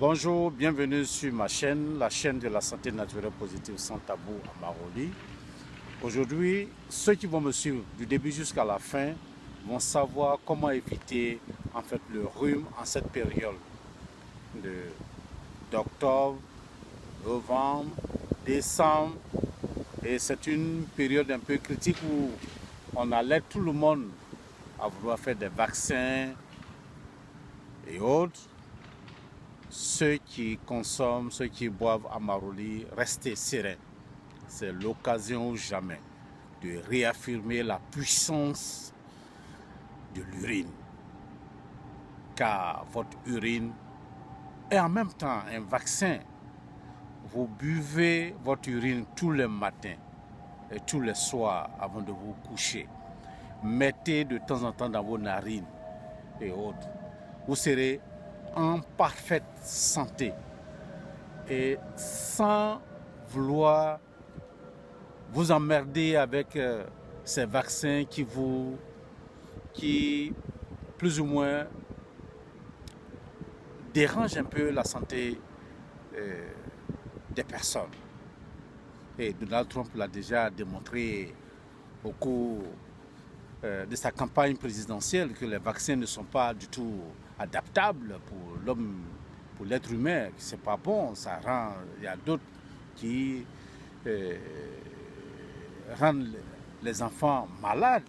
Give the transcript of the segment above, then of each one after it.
Bonjour, bienvenue sur ma chaîne, la chaîne de la santé naturelle positive sans tabou à Maroli. Aujourd'hui, ceux qui vont me suivre du début jusqu'à la fin vont savoir comment éviter le rhume en cette période d'octobre, novembre, décembre. Et c'est une période un peu critique où on alerte tout le monde à vouloir faire des vaccins et autres. Ceux qui consomment, ceux qui boivent à Maroli, restez sereins. C'est l'occasion ou jamais de réaffirmer la puissance de l'urine. Car votre urine est en même temps un vaccin. Vous buvez votre urine tous les matins et tous les soirs avant de vous coucher. Mettez de temps en temps dans vos narines et autres. Vous serez en parfaite santé et sans vouloir vous emmerder avec ces vaccins qui plus ou moins dérangent un peu la santé des personnes. Et Donald Trump l'a déjà démontré au cours de sa campagne présidentielle que les vaccins ne sont pas du tout adaptables pour l'homme, pour l'être humain. C'est pas bon, ça rend. Il y a d'autres qui rendent les enfants malades.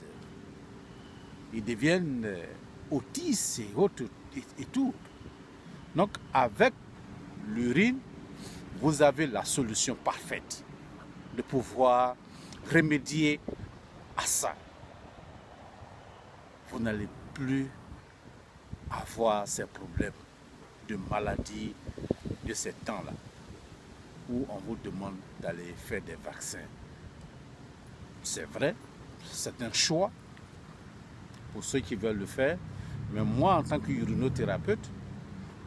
Ils deviennent autistes et autres et tout. Donc avec l'urine, vous avez la solution parfaite de pouvoir remédier à ça. Vous n'allez plus avoir ces problèmes de maladie de ces temps-là où on vous demande d'aller faire des vaccins. C'est vrai, c'est un choix pour ceux qui veulent le faire, mais moi en tant qu'urinothérapeute,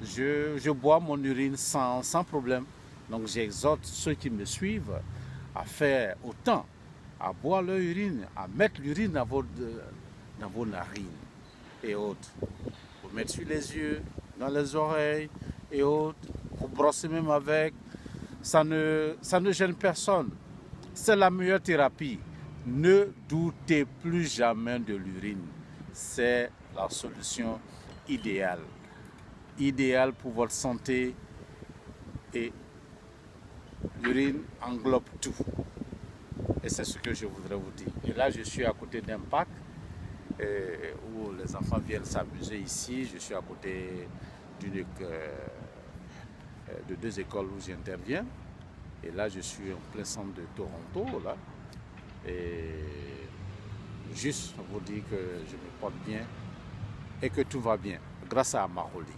je bois mon urine sans problème. Donc j'exhorte ceux qui me suivent à faire autant, à boire leur urine, à mettre l'urine dans vos narines et autres. Vous mettre sur les yeux, dans les oreilles et autres. Vous brossez même avec. Ça ne gêne personne. C'est la meilleure thérapie. Ne doutez plus jamais de l'urine. C'est la solution idéale. Idéale pour votre santé et l'urine englobe tout. Et c'est ce que je voudrais vous dire. Et là, je suis à côté d'un parc où les enfants viennent s'amuser ici. Je suis à côté de deux écoles où j'interviens. Et là, je suis en plein centre de Toronto. Là. Et juste vous dire que je me porte bien et que tout va bien grâce à Maroli.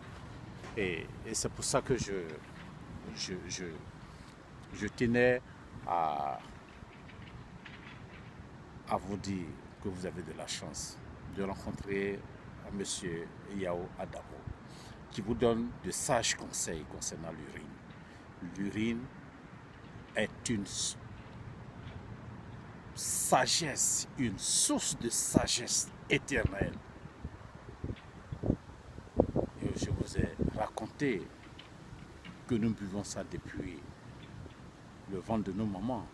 Et c'est pour ça que je tenais à vous dire que vous avez de la chance de rencontrer M. Yao Adamo, qui vous donne de sages conseils concernant l'urine. L'urine est une sagesse, une source de sagesse éternelle. Et je vous ai raconté que nous buvons ça depuis le ventre de nos mamans.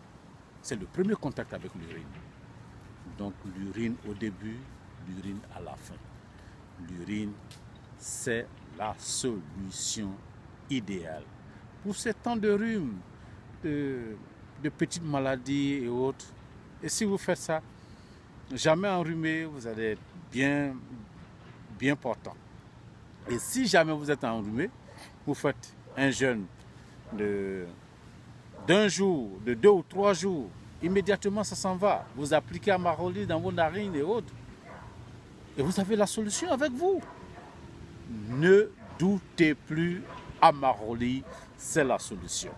C'est le premier contact avec l'urine. Donc l'urine au début, l'urine à la fin. L'urine, c'est la solution idéale. Pour ces temps de rhume, de petites maladies et autres, et si vous faites ça, jamais enrhumé, vous allez être bien portant. Et si jamais vous êtes enrhumé, vous faites un jeûne d'un jour, de 2 ou 3 jours, immédiatement ça s'en va. Vous appliquez à Maroli dans vos narines et autres. Et vous avez la solution avec vous. Ne doutez plus, à Maroli, c'est la solution.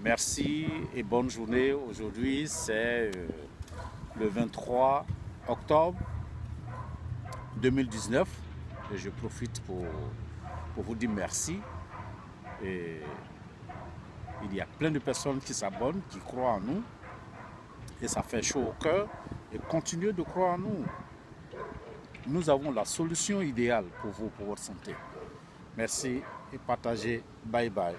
Merci et bonne journée. Aujourd'hui, c'est le 23 octobre 2019. Et je profite pour vous dire merci. Et il y a plein de personnes qui s'abonnent, qui croient en nous. Et ça fait chaud au cœur. Et continuez de croire en nous. Nous avons la solution idéale pour vous, pour votre santé. Merci et partagez. Bye bye.